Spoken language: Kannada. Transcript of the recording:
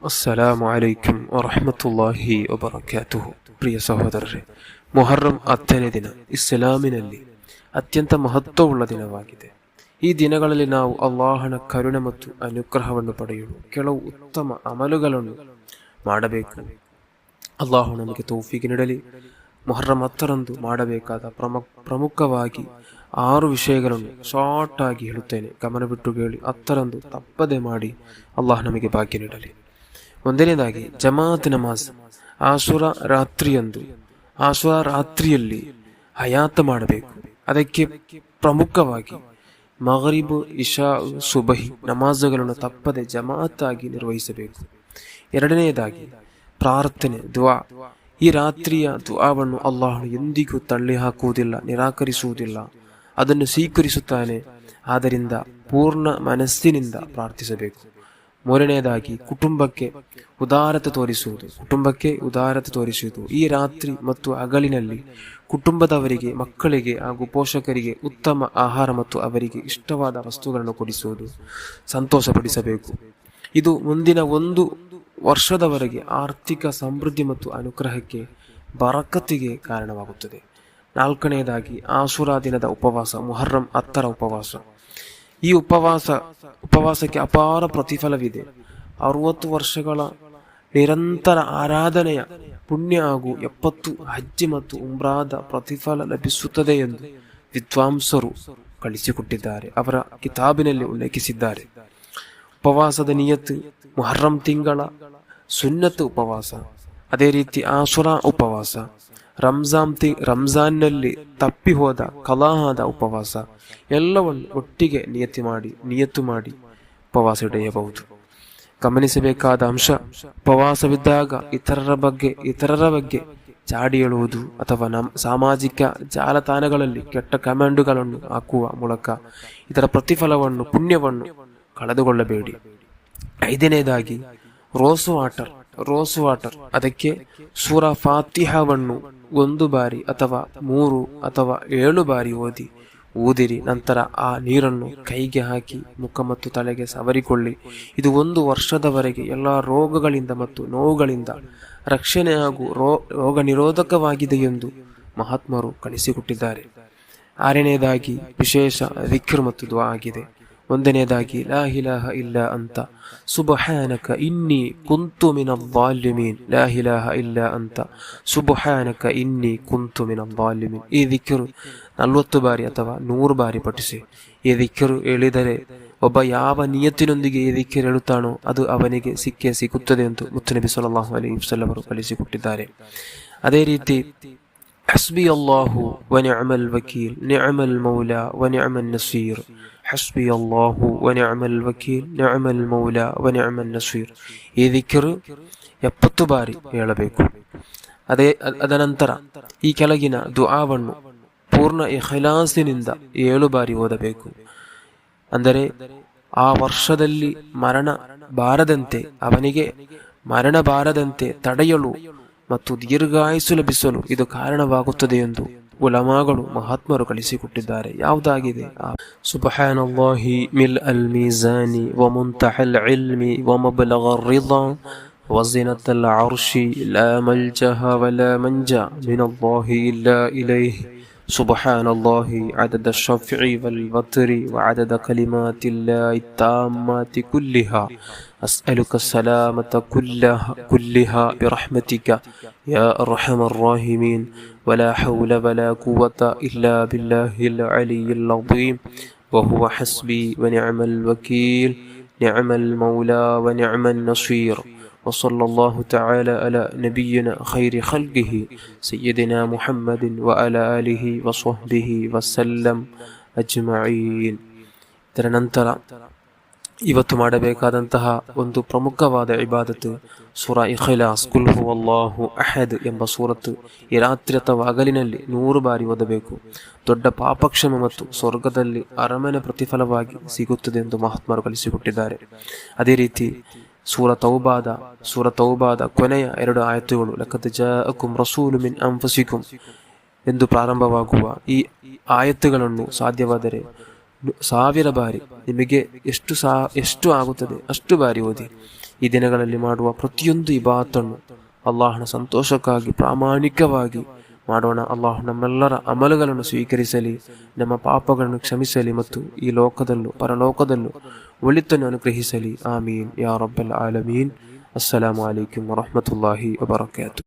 ಅಸ್ಸಲಾಮು ಅಲೈಕುಂ ವರಹಮತುಲ್ಲಾಹಿ ವಬರಕಾತುಹು. ಪ್ರಿಯ ಸಹೋದರರೇ, ಮೊಹರ್ರಂ 10ನೇ ದಿನ ಇಸ್ಲಾಮಿನಲ್ಲಿ ಅತ್ಯಂತ ಮಹತ್ವವುಳ್ಳ ದಿನವಾಗಿದೆ. ಈ ದಿನಗಳಲ್ಲಿ ನಾವು ಅಲ್ಲಾಹನ ಕರುಣೆ ಮತ್ತು ಅನುಗ್ರಹವನ್ನು ಪಡೆಯಲು ಕೆಲವು ಉತ್ತಮ ಅಮಲುಗಳನ್ನು ಮಾಡಬೇಕು. ಅಲ್ಲಾಹು ನಮಗೆ ತೌಫೀಕ್ ನೀಡಲಿ. ಮೊಹರ್ರಂ 10ರಂದು ಮಾಡಬೇಕಾದ ಪ್ರಮುಖವಾಗಿ 6 ವಿಷಯಗಳನ್ನು ಶಾರ್ಟ್ ಆಗಿ ಹೇಳುತ್ತೇನೆ, ಗಮನ ಬಿಟ್ಟು ಕೇಳಿ. 10ರಂದು ತಪ್ಪದೆ ಮಾಡಿ. ಅಲ್ಲಾಹ್ ನಮಗೆ ಭಾಗ್ಯ ನೀಡಲಿ. 1ನೇದಾಗಿ ಜಮಾತ್ ನಮಾಜ್. ಆಶುರಾ ರಾತ್ರಿಯಲ್ಲಿ ಹಯಾತ ಮಾಡಬೇಕು. ಅದಕ್ಕೆ ಪ್ರಮುಖವಾಗಿ ಮಗರಿಬ್, ಇಶಾ, ಸುಬಹಿ ನಮಾಜುಗಳನ್ನು ತಪ್ಪದೆ ಜಮಾತ್ ಆಗಿ ನಿರ್ವಹಿಸಬೇಕು. 2ನೇದಾಗಿ ಪ್ರಾರ್ಥನೆ, ದುಆ. ಈ ರಾತ್ರಿಯ ದುಆವನ್ನು ಅಲ್ಲಾಹನು ಎಂದಿಗೂ ತಳ್ಳಿ ಹಾಕುವುದಿಲ್ಲ, ನಿರಾಕರಿಸುವುದಿಲ್ಲ, ಅದನ್ನು ಸ್ವೀಕರಿಸುತ್ತಾನೆ. ಆದ್ದರಿಂದ ಪೂರ್ಣ ಮನಸ್ಸಿನಿಂದ ಪ್ರಾರ್ಥಿಸಬೇಕು. 3ನೇದಾಗಿ ಕುಟುಂಬಕ್ಕೆ ಉದಾರತೆ ತೋರಿಸುವುದು. ಈ ರಾತ್ರಿ ಮತ್ತು ಹಗಲಿನಲ್ಲಿ ಕುಟುಂಬದವರಿಗೆ, ಮಕ್ಕಳಿಗೆ ಹಾಗೂ ಪೋಷಕರಿಗೆ ಉತ್ತಮ ಆಹಾರ ಮತ್ತು ಅವರಿಗೆ ಇಷ್ಟವಾದ ವಸ್ತುಗಳನ್ನು ಕೊಡಿಸುವುದು, ಸಂತೋಷಪಡಿಸಬೇಕು. ಇದು ಮುಂದಿನ 1 ವರ್ಷದವರೆಗೆ ಆರ್ಥಿಕ ಸಮೃದ್ಧಿ ಮತ್ತು ಅನುಗ್ರಹಕ್ಕೆ, ಬರಕತ್ತಿಗೆ ಕಾರಣವಾಗುತ್ತದೆ. 4ನೇದಾಗಿ ಆಶುರಾ ದಿನದ ಉಪವಾಸ, ಮೊಹರ್ರಂ 10ರ ಉಪವಾಸ. ಈ ಉಪವಾಸಕ್ಕೆ ಅಪಾರ ಪ್ರತಿಫಲವಿದೆ. 60 ವರ್ಷಗಳ ನಿರಂತರ ಆರಾಧನೆಯ ಪುಣ್ಯ ಹಾಗೂ 70 ಹಜ್ ಮತ್ತು ಉಮ್ರಾದ ಪ್ರತಿಫಲ ಲಭಿಸುತ್ತದೆ ಎಂದು ವಿದ್ವಾಂಸರು ಕಳಿಸಿಕೊಟ್ಟಿದ್ದಾರೆ, ಅವರ ಕಿತಾಬಿನಲ್ಲಿ ಉಲ್ಲೇಖಿಸಿದ್ದಾರೆ. ಉಪವಾಸದ ನಿಯತ್ತು: ಮುಹರ್ರಂ ತಿಂಗಳ ಸುನ್ನತ್ ಉಪವಾಸ, ಅದೇ ರೀತಿ ಆಶುರಾ ಉಪವಾಸ, ರಂಜಾನ್ನಲ್ಲಿ ತಪ್ಪಿ ಹೋದ ಕಲಾಹದ ಉಪವಾಸ, ಎಲ್ಲವನ್ನು ಒಟ್ಟಿಗೆ ನಿಯತ್ತು ಮಾಡಿ ಉಪವಾಸ ಹಿಡಿಯಬಹುದು. ಗಮನಿಸಬೇಕಾದ ಅಂಶ: ಉಪವಾಸವಿದ್ದಾಗ ಇತರರ ಬಗ್ಗೆ ಚಾಡಿ ಹೇಳುವುದು ಅಥವಾ ಸಾಮಾಜಿಕ ಜಾಲತಾಣಗಳಲ್ಲಿ ಕೆಟ್ಟ ಕಮೆಂಟ್ಗಳನ್ನು ಹಾಕುವ ಮೂಲಕ ಇದರ ಪ್ರತಿಫಲವನ್ನು, ಪುಣ್ಯವನ್ನು ಕಳೆದುಕೊಳ್ಳಬೇಡಿ. 5ನೇದಾಗಿ ರೋಸು ವಾಟರ್. ಅದಕ್ಕೆ ಸೂರಾ ಫಾತಿಹಾವನ್ನು 1 ಬಾರಿ ಅಥವಾ 3 ಅಥವಾ 7 ಬಾರಿ ಊದಿರಿ. ನಂತರ ಆ ನೀರನ್ನು ಕೈಗೆ ಹಾಕಿ ಮುಖ ಮತ್ತು ತಲೆಗೆ ಸವರಿಕೊಳ್ಳಿ. ಇದು 1 ವರ್ಷದವರೆಗೆ ಎಲ್ಲ ರೋಗಗಳಿಂದ ಮತ್ತು ನೋವುಗಳಿಂದ ರಕ್ಷಣೆ ಹಾಗೂ ರೋಗ ನಿರೋಧಕವಾಗಿದೆ ಎಂದು ಮಹಾತ್ಮರು ಕಳಿಸಿಕೊಟ್ಟಿದ್ದಾರೆ. 6ನೇದಾಗಿ ವಿಶೇಷ ವಿಕ್ರ್ ಮತ್ತು ದುಆ ಆಗಿದೆ. 1ನೇದಾಗಿ ಲಾ ಇಲಾಹ ಇಲ್ಲಾ ಅಂತ ಸುಬ್ಹಾನಕ ಇನ್ನಿ ಕುಂತು ಮಿನಲ್ ಝಾಲಿಮೀನ್. ಲಾ ಇಲಾಹ ಇಲ್ಲಾ ಅಂತ ಸುಬ್ಹಾನಕ ಇನ್ನಿ ಕುಂತು ಮಿನಲ್ ಝಾಲಿಮೀನ್. ಈ ದಿಕ್ರು 40 ಬಾರಿ ಅಥವಾ 100 ಬಾರಿ ಪಠಿಸಿ. ಈ ದಿಕ್ರು ಹೇಳಿದರೆ ಒಬ್ಬ ಯಾವ ನಿಯತ್ತಿನೊಂದಿಗೆ ಈ ದಿಕ್ರು ಹೇಳುತ್ತಾನೋ ಅದು ಅವನಿಗೆ ಸಿಗುತ್ತದೆ ಎಂದು ಮುತ್ತನಬಿ ಸಲ್ಲಲ್ಲಾಹು ಅಲೈಹಿ ವಸಲ್ಲಂ ಅವರು ಕಲಿಸಿಕೊಟ್ಟಿದ್ದಾರೆ. ಅದೇ ರೀತಿ ಹಸ್ಬಿ ಅಲ್ಲಾಹು ವ ನಿಅಮಲ್ ವಕೀಲ್, ನಿಅಮಲ್ ಮೌಲಾ ವ ನಿಅಮನ್ ನಸೀರ್. ಹಸ್ಬಿ ಅಲ್ಲಾಹು ವ ನಿಅಮಲ್ ವಕೀಲ್, ನಿಅಮಲ್ ಮೌಲಾ ವ ನಿಅಮನ್ ನಸೀರ್. ಈ ದಿಕ್ರು 70 ಬಾರಿ ಹೇಳಬೇಕು. ಅದನಂತರ ಈ ಕೆಳಗಿನ ದುಆವನ್ನು ಪೂರ್ಣ ಇಖ್ಲಾಸಿನಿಂದ 7 ಬಾರಿ ಓದಬೇಕು. ಅಂದರೆ ಆ ವರ್ಷದಲ್ಲಿ ಅವನಿಗೆ ಮರಣ ಬಾರದಂತೆ ತಡೆಯಲು ಮತ್ತು ದೀರ್ಘಾಯುಸ್ಸು ಲಭಿಸಲು ಇದು ಕಾರಣವಾಗುತ್ತದೆ ಎಂದು ಉಲಮಾಗಳು, ಮಹಾತ್ಮರು ಕಲಿಸಿಕೊಟ್ಟಿದ್ದಾರೆ. ಯಾವುದಾಗಿದೆ? ಸುಬ್ಹಾನಲ್ಲಾಹಿ ಮಿಲ್ ಅಲ್ ಮೀಜಾನಿ ವ ಮುಂತಹಲ್ ಇಲ್ಮಿ ವ ಮಬ್ಲಗರ್ ರಿದಾ ವ ಜಿನತಲ್ ಅರ್ಶಿ ಲಾ ಮಲ್ಜಹ ವ ಲಾ ಮಂಜಾ ಮಿನಲ್ಲಾಹಿ ಇಲ್ಲಾ ಇಲೈಹಿ. سبحان الله عدد الشفع والوتر وعدد كلمات الله التامات كلها. أسألك السلامة كلها برحمتك يا أرحم الراحمين. ولا حول ولا قوة إلا بالله العلي العظيم. وهو حسبي ونعم الوكيل، نعم المولى ونعم النصير. وصلى الله تعالى على نبينا خير خلقه سيدنا محمد وعلى آله وصحبه وسلم أجمعين. ಇದರ ನಂತರ ಇವತ್ತು ಮಾಡಬೇಕಾದಂತಹ ಒಂದು ಪ್ರಮುಖವಾದ ಇಬಾದತ್ ಸೂರಾ ಇಖ್ಲಾಸ್, ಕುಲ್ ಹುವಲ್ಲಾಹು ಅಹದ್ ಎಂಬ ಸೂರತ್ತು ಈ ರಾತ್ರಿ ಅಥವಾ ಹಗಲಿನಲ್ಲಿ 100 ಬಾರಿ ಓದಬೇಕು. ದೊಡ್ಡ ಪಾಪಕ್ಷಮ ಮತ್ತು ಸ್ವರ್ಗದಲ್ಲಿ ಅರಮನೆ ಪ್ರತಿಫಲವಾಗಿ ಸಿಗುತ್ತದೆ ಎಂದು ಮಹಾತ್ಮರು ಕಲಿಸಿಕೊಟ್ಟಿದ್ದಾರೆ. ಅದೇ ರೀತಿ ಸೂರಾ ತೌಬಾದ ಕೊನೆಯ 2 ಆಯತುಗಳು ಲಕದ್ ಜಾಅಕುಂ ರಸೂಲುಂ ಮಿನ್ ಅನ್ಫುಸಿಕುಂ ಎಂದು ಪ್ರಾರಂಭವಾಗುವ ಈ ಆಯತ್ತುಗಳನ್ನು ಸಾಧ್ಯವಾದರೆ 1000 ಬಾರಿ, ನಿಮಗೆ ಎಷ್ಟು ಆಗುತ್ತದೆ ಅಷ್ಟು ಬಾರಿ ಓದಿ. ಈ ದಿನಗಳಲ್ಲಿ ಮಾಡುವ ಪ್ರತಿಯೊಂದು ಇಬಾದತನ್ನು ಅಲ್ಲಾಹನ ಸಂತೋಷಕ್ಕಾಗಿ ಪ್ರಾಮಾಣಿಕವಾಗಿ ಮಾಡೋಣ. ಅಲ್ಲಾಹ್ ನಮ್ಮೆಲ್ಲರ ಅಮಲುಗಳನ್ನು ಸ್ವೀಕರಿಸಲಿ, ನಮ್ಮ ಪಾಪಗಳನ್ನು ಕ್ಷಮಿಸಲಿ ಮತ್ತು ಈ ಲೋಕದಲ್ಲೂ ಪರಲೋಕದಲ್ಲೂ ಒಳಿತನ್ನು ಅನುಗ್ರಹಿಸಲಿ. ಆಮೀನ್ ಯಾ ರಬ್ಬಲ್ ಆಲಮೀನ್. ಅಸ್ಸಲಾಮು ಅಲೈಕುಂ ವರಹ್ಮತುಲ್ಲಾಹಿ ವಬರಕಾತುಹು.